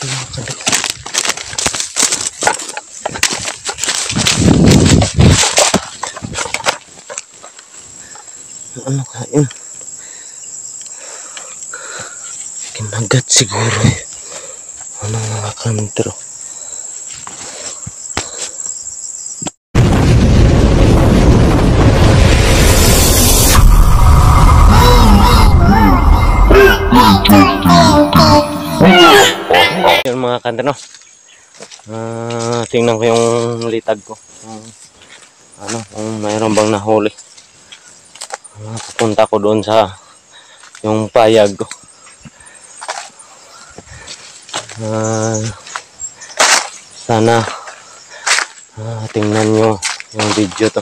Ano kain? Kinagat siguro eh. Ano mga kantero? Yung mga kantero. Tingnan ko yung litag ko. Ano, kung mayroon bang nahuli. Pupunta ko doon sa yung payag ko. Sana tingnan nyo yung video to.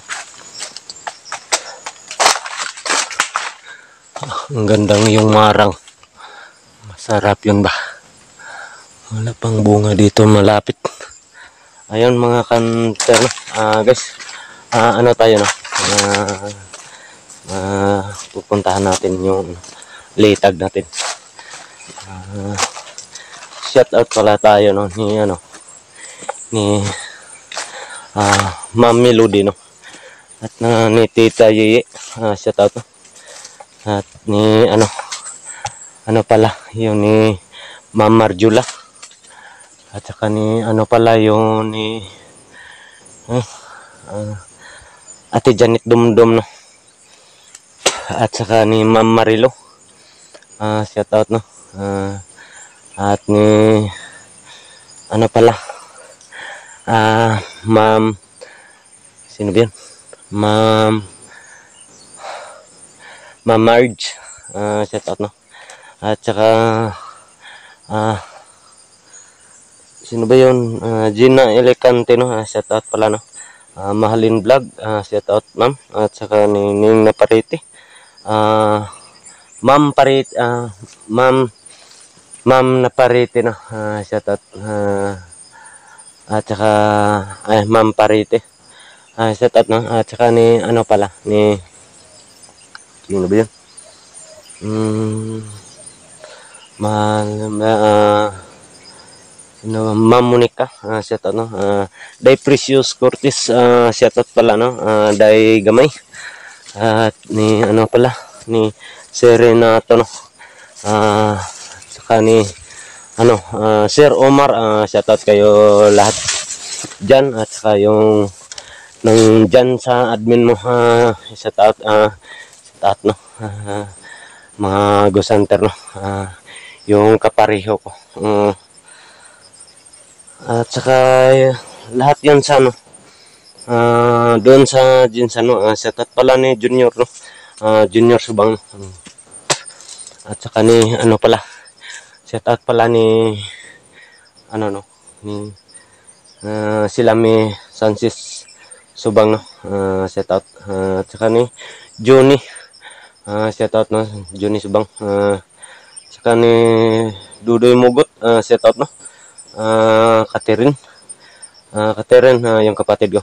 Ang gandang yung marang. Masarap yun ba? Wala pang bunga dito malapit. Ayun mga kanter, guys. Ano tayo no? Pupuntahan natin yung litag natin. Shout out pala tayo no ni Ma'am Melody no. At ni Tita Yeye, shout out no. At ni ano pala yung ni Ma'am Marjula. At saka ni pala yung ni Ate Janet Dumdum no. At saka ni Ma'am Marilo. Shout out no. At ni pala Ma'am sino ba yan? Ma'am Marge. Shout out no. At saka sino ba yun? Gina Elecante no. Shout out pala no. Mahalin Vlog. Shout out ma'am. At saka ni Ning Naparite. Ma'am Parite. Ma'am Naparite no. Shout out. At saka Ma'am Parite. Shout out no. At saka ni pala ni sino ba yun? Ma'am Monica, shout out no. Day Precious Curtis, shout out pala no. Day Gamay. At ni pala ni Serenato no. Saka ni Sir Omar, shout out kayo lahat diyan. At saka yung nang diyan sa admin mo, shout out no. Mga go-center no. Yung kapareho ko. At saka lahat yan sa doon sa Jinsan no. Shout out pala ni Junior no. Junior Subang. At saka ni pala. Shout out pala ni ni Silami Sansis Subang no. Shout out. At saka ni Johnny. Shout out no. Johnny Subang. Saka ni Dudoy Mugot. Shout out no. Catherine. Yung kapatid ko.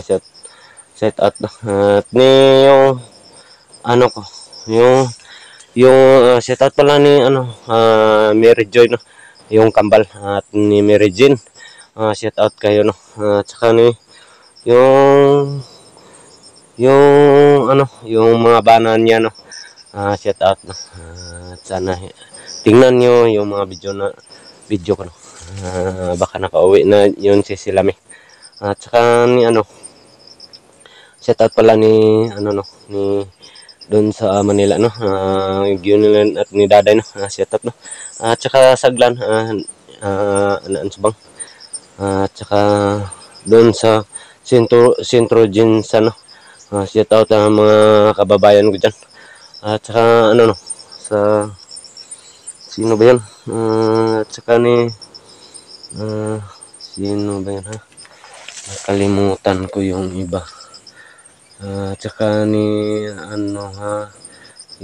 Shout out no. At ni yung ko. Yung shout out pala ni Mary Joy no. Yung kambal. At ni Mary Jean. Shout out kayo no. At saka ni yung mga banan niya no. Shout out no. Sana tingnan nyo yung mga video ko no. Baka nakauwi na yun si Silami. At saka ni shout out pala ni ni doon sa Manila no. Gunilan at ni Daday no. Shout out no. At saka Saglan Subang. At saka doon sa Sentro Jinsan no. Shout out mga kababayan ko dyan. At saka sa sino ba yan? At saka ni sino ba yan ha? Nakalimutan ko yung iba. At saka ni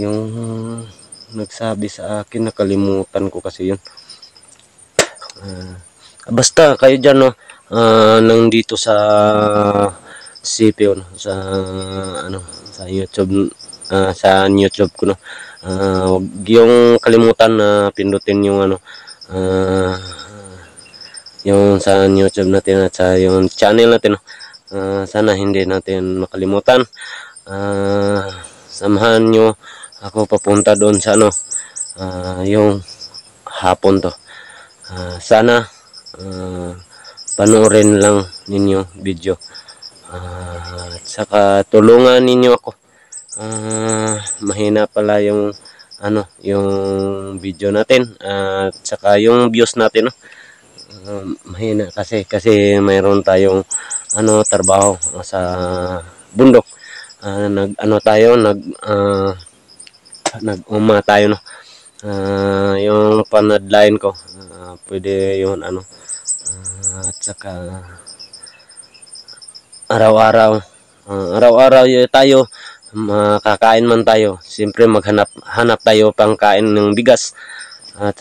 yung nagsabi sa akin, nakalimutan ko kasi yun. Basta kayo dyan no, nang dito sa CPO no, sa YouTube, sa YouTube ko no. Huwag yung kalimutan na pindutin yung yung sa YouTube natin at sa yung channel natin. Sana hindi natin makalimutan. Samahan nyo ako papunta doon sa yung hapon to. Sana panoorin lang ninyo video. At saka tulungan ninyo ako. Mahina pala yung yung video natin at saka yung views natin, no? Mahina kasi mayroon tayong trabaho sa bundok. Nag-uma tayo, no? Yung panadline ko, pwede yun at saka araw-araw tayo makakain man tayo. Siyempre hanap tayo pangkain ng bigas at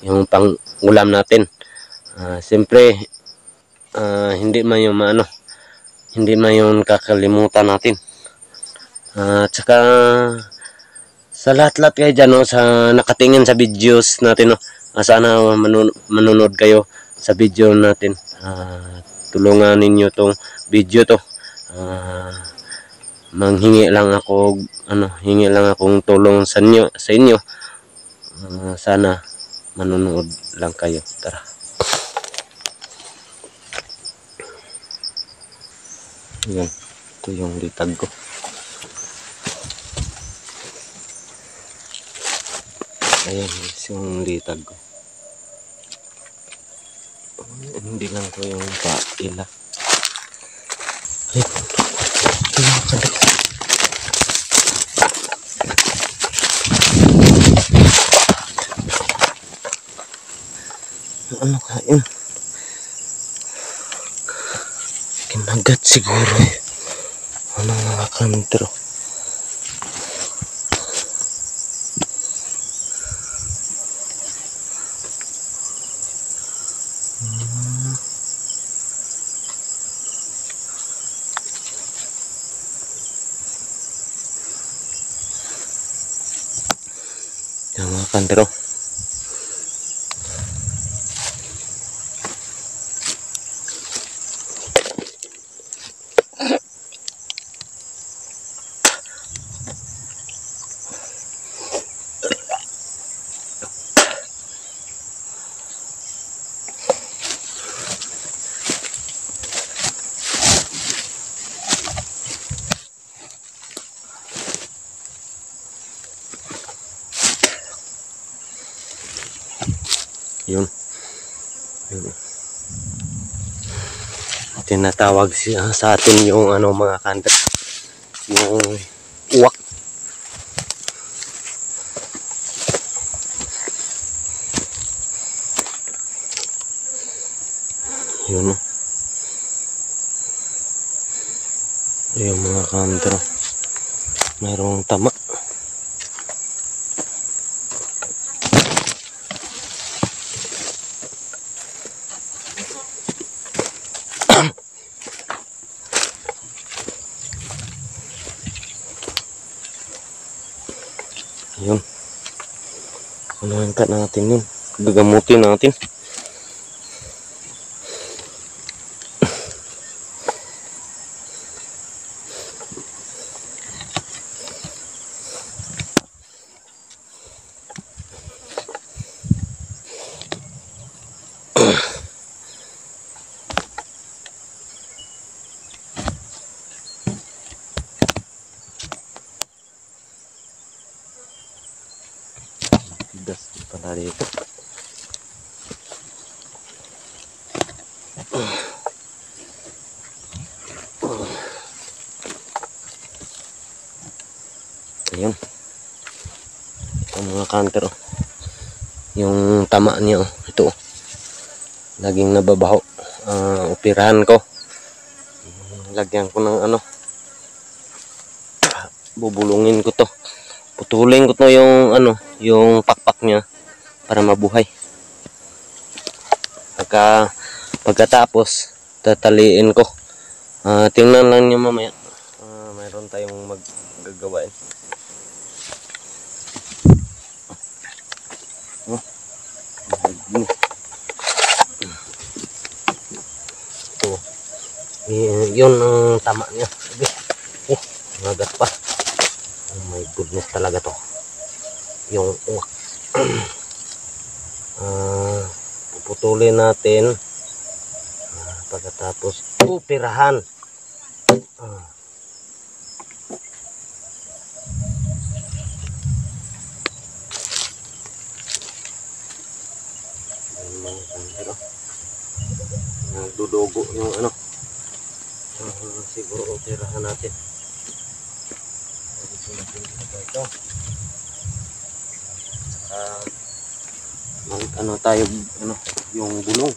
yung pang ulam natin. Siyempre hindi man yung kakalimutan natin. At saka sa lahat-lahat kayo dyan, no, sa nakatingin sa videos natin, no, sana manunod kayo sa video natin. Tulungan ninyo tong video to. Hingi lang akong tulong sa inyo. Sana manonood lang kayo. Tara. Yan. Ito yung litag ko. Ayan, yung litag ko. Hindi lang ko yung paila. Ay, ano kain? Kinagat siguro eh. Ano mga kantro? Yung mga kantro. Yun. Tinatawag sa atin yung mga kanta, yung uwak. Yun, yung mga kantro, mayroong tama. Yun. Unahin ka natin yun. Gagamutin natin. Gas pala dito. Ayun. Ito mga kanter. Yung tama niya. Ito. Laging nababaho. Operahan ko. Lagyan ko ng bubulungin ko to. Putulin ko to yung yung pakpak niya para mabuhay. Pagkatapos tataliin ko. Tingnan lang niyo mamaya. Mayroon tayong maggagawain. Yun ang tama niya. Magat pa. Oh my goodness talaga to. Yung uwak. Puputulin natin. Pagkatapos pirahan. Nagdudugo yung ano. Siguro pirahan natin. Ito. Ano tayo, ano, yung gulong.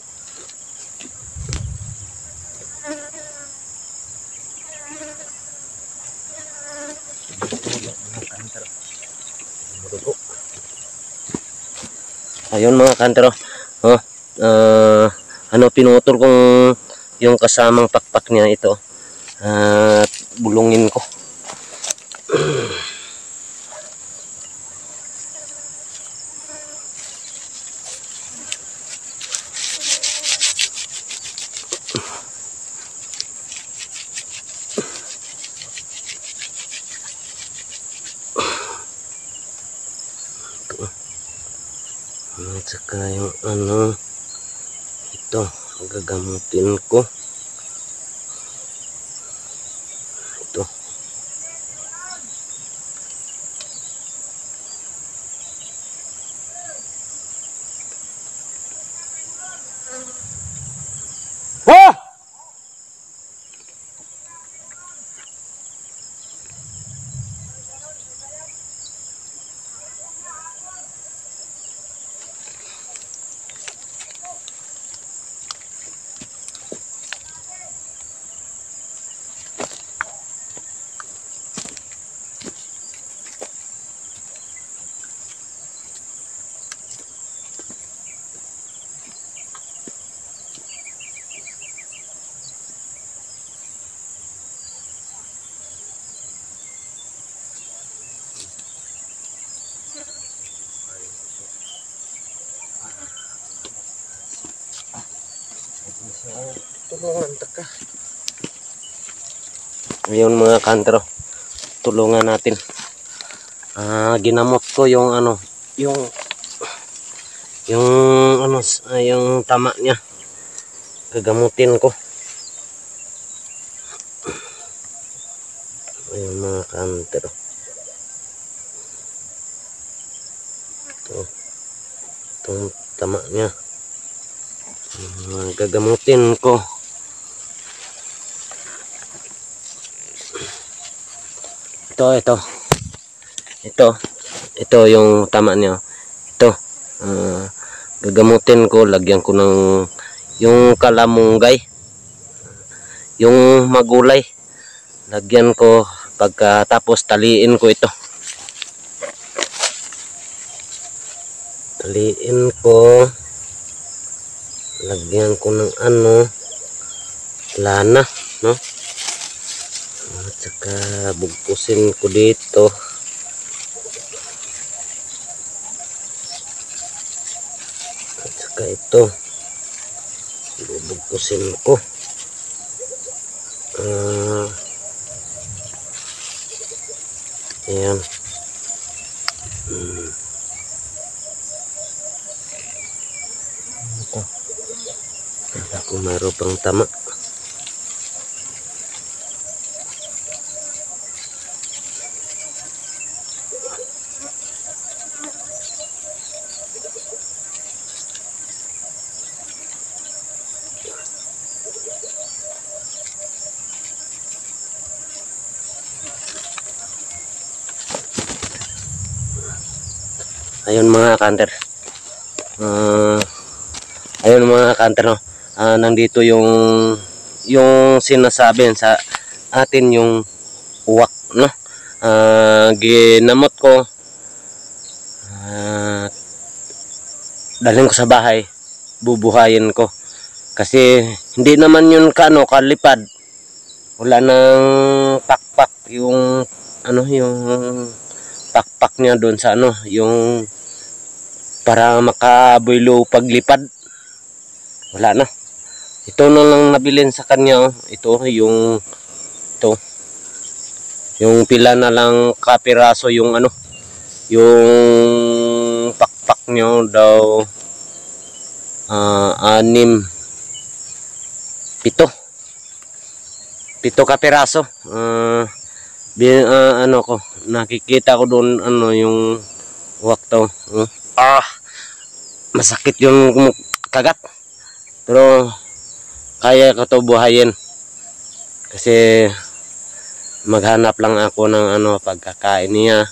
Ayun mga kantero. Oh, ano, pinutol kong yung kasamang pakpak niya ito. At bulungin ko. At saka yung ano, ito, gagamutin ko. Ito. Oh! Tulungan ka. Ayun mga kantero, tulungan natin. Ginamot ko yung ano, yung ano, yung tama niya. Gagamutin ko. Ayun mga kantero. Itong tama niya. Gagamutin ko. Ito yung tama niya. Ito, gagamutin ko, lagyan ko ng yung kalamunggay, yung magulay, lagyan ko, pagkatapos taliin ko ito. Taliin ko, lagyan ko ng ano, lana, no? At saka bugkusin ko dito. At saka ito, bubugkusin ko. Ayan. Ito. Kung mayroon pang tama. Ayun mga kanter. Ayun mga kanter, no. Nandito yung sinasabi sa atin, yung uwak, no. Ginamot ko. Dalhin ko sa bahay, bubuhayin ko. Kasi hindi naman yun kalipad. Wala nang pakpak yung ano, yung pakpak niya doon sa ano, yung para makabuelo paglipad. Wala na. Ito na lang nabilin sa kanya. Ito yung pila na lang kapiraso yung ano, yung pakpak nyo daw, 6, 7 kapiraso. Ano ko, nakikita ko doon ano yung wakto. Masakit yung kagat, pero kaya ko to buhayin kasi maghanap lang ako ng ano pagkakain niya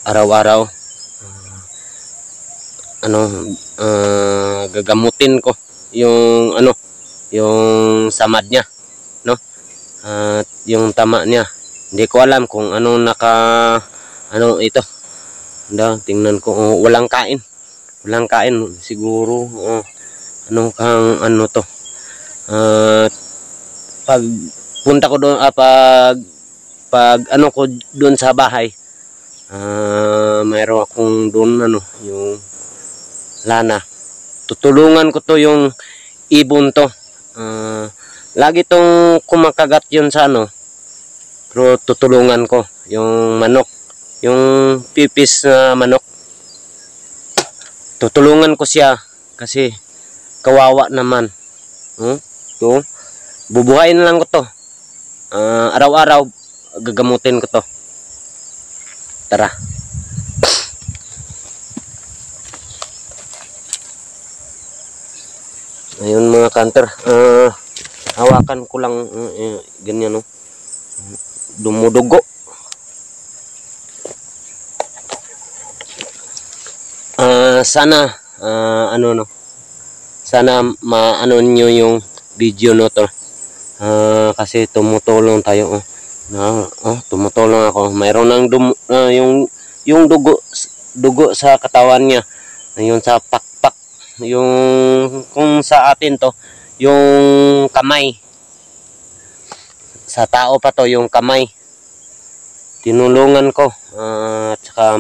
araw-araw. Gagamutin ko yung ano, yung samad niya, no, at yung tama niya. Hindi ko alam kung ano ito. Tingnan ko, walang kain siguro. Ano to, pag punta ko doon, pag ano ko doon sa bahay, mayroon akong doon ano, yung lana. Tutulungan ko to yung ibon to. Lagi tong kumakagat yun sa ano, pero tutulungan ko yung manok, yung pipis na manok. Tutulungan ko siya kasi kawawa naman. To, bubuhayin lang ko to. Araw-araw gagamutin ko to. Tara. Ayun mga kanter, hawakan ko lang ganyan, no. Dumudugo. Sana sana maano niyo yung video no to, kasi tumutulong tayo. Tumutulong ako. Mayroon ng yung dugo sa katawan niya, yung sa pakpak, yung kung sa atin to yung kamay, sa tao pa to yung kamay. Tinulungan ko, at saka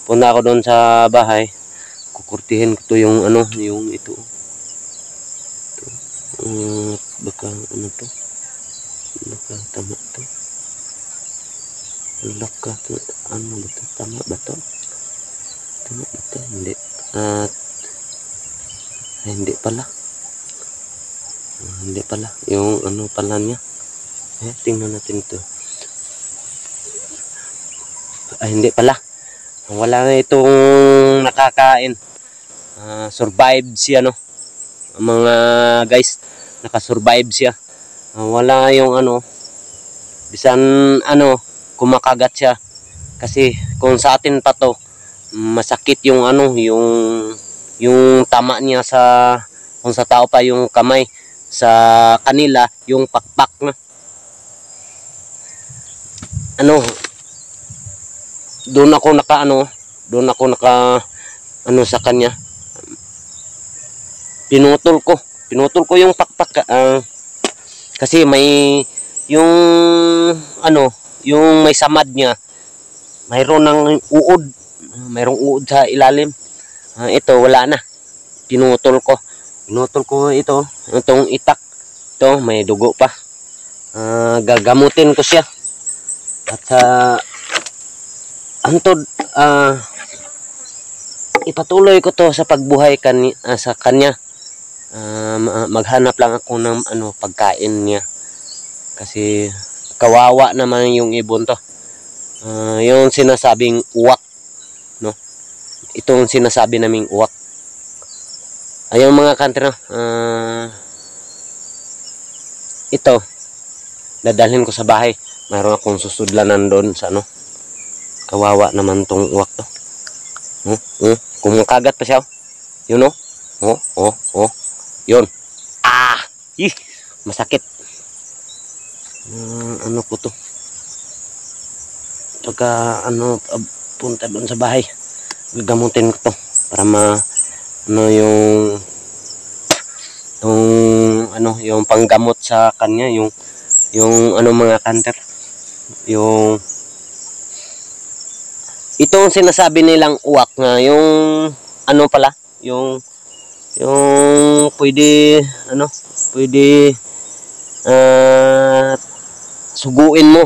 punta ako doon sa bahay, kukurtihin ko to yung ano, yung ito. Baka ano to, baka tama to, laka to, ano ba to, tama ba to, hindi, at hindi pala yung ano pala niya. Tingnan natin ito. Hindi pala, wala na itong nakakain. Survive siya, no, mga guys, nakasurvive siya. Wala yung ano, bisan ano, kumakagat siya. Kasi kung sa atin pa to, masakit yung ano, yung tama niya kung sa tao pa yung kamay, sa kanila yung pakpak na ano. Doon ako naka sa kanya. Pinutol ko yung pakpak, kasi may yung ano, yung may samad niya, mayroong uod sa ilalim. Ito wala na, pinutol ko itong itak to, may dugo pa. Gagamutin ko siya at sa antod, ipatuloy ko to sa pagbuhay sa kanya. Maghanap lang ako ng ano, pagkain niya kasi kawawa naman yung ibon to. Yung sinasabing uwak, no, itong sinasabi naming uwak. Ayun mga kanter, no, ito dadalhin ko sa bahay. Mayroon akong susudlanan doon sa ano. Kawawa naman tong uwak to. Kumakagat pa siya. Yun, no? Yun. Masakit. Ano ko to? Pagka ano, punta doon sa bahay, gagamutin ko to para ano yung panggamot sa kanya, yung ano mga kanter, yung itong sinasabi nilang uwak nga, yung ano pala, yung yung pwede ano, pwede suguin mo.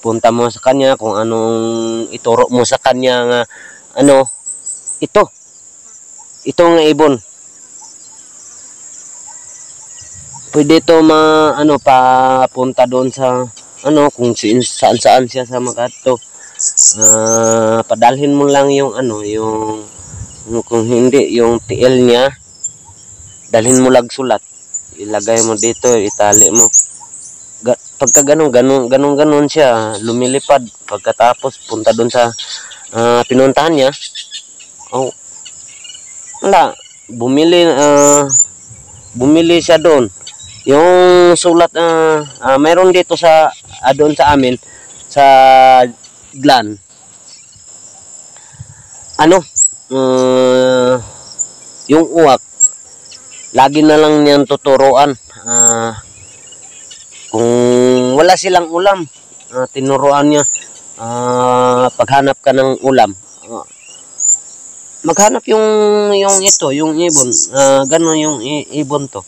Punta mo sa kanya kung anong ituro mo sa kanya nga ano, ito nga ibon. Pwede to ano papunta doon sa ano kung saan siya sa Makati. Padalhin mo lang yung ano, yung kung hindi yung tiil niya, dalhin mo lag sulat. Ilagay mo dito, itali mo. Pagka ganun siya, lumilipad. Pagkatapos punta doon sa pinuntahan niya. Oh, wala, bumili siya doon. Yung sulat mayroon dito sa doon sa amin sa Glan. Ano? Yung uwak, lagi na lang niyan tuturuan. Kung wala silang ulam, tinuruan niya paghanap ka ng ulam. Maghanap yung ibon. Gano'n yung ibon to.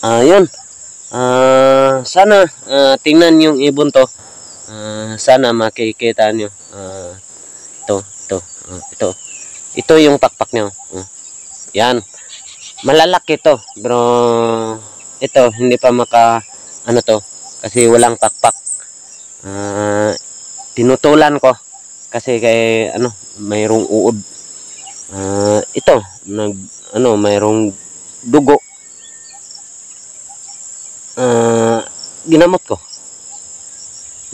Yun. Sana tingnan yung ibon to. Sana makikita nyo. Ito. Ito yung pakpak nyo. Yan. Malalaki to. Pero ito, hindi pa ano to. Kasi walang pakpak. Tinutulan ko. Kasi kay ano, mayroong uod. Ito, mayroong dugo. Ginamot ko.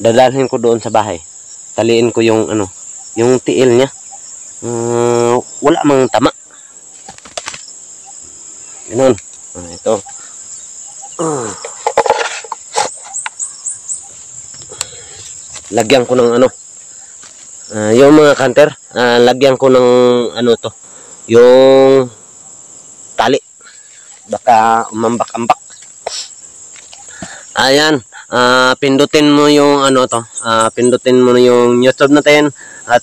Dadalhin ko doon sa bahay. Taliin ko yung ano, yung tiil niya. Wala mang tama. Ganun. Ito. Lagyan ko ng ano. Yung mga kanter, lagyan ko ng ano to. Yung tali. Baka umambak-ambak. Ayan. Pindutin mo yung ano to. Pindutin mo yung YouTube natin at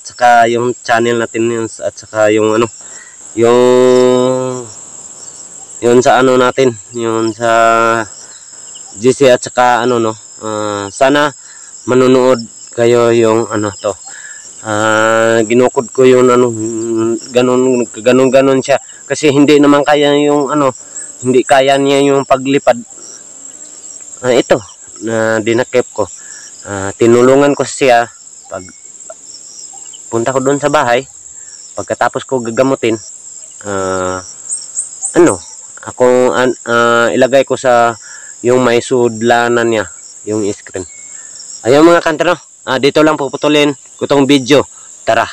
saka yung channel natin yun, at saka yung ano, yung sa ano natin, yung sa GC at saka ano no. Sana manunood kayo yung ano to. Ginukod ko yung ano, ganun siya kasi hindi naman kaya yung ano, hindi kaya niya yung paglipad. Ito na dinakip ko. Tinulungan ko siya pag punta ko doon sa bahay. Pagkatapos ko gagamutin, ilagay ko sa yung may sudlanan niya, yung screen. Ayun mga kantero, dito lang puputulin ko tong video. Tara.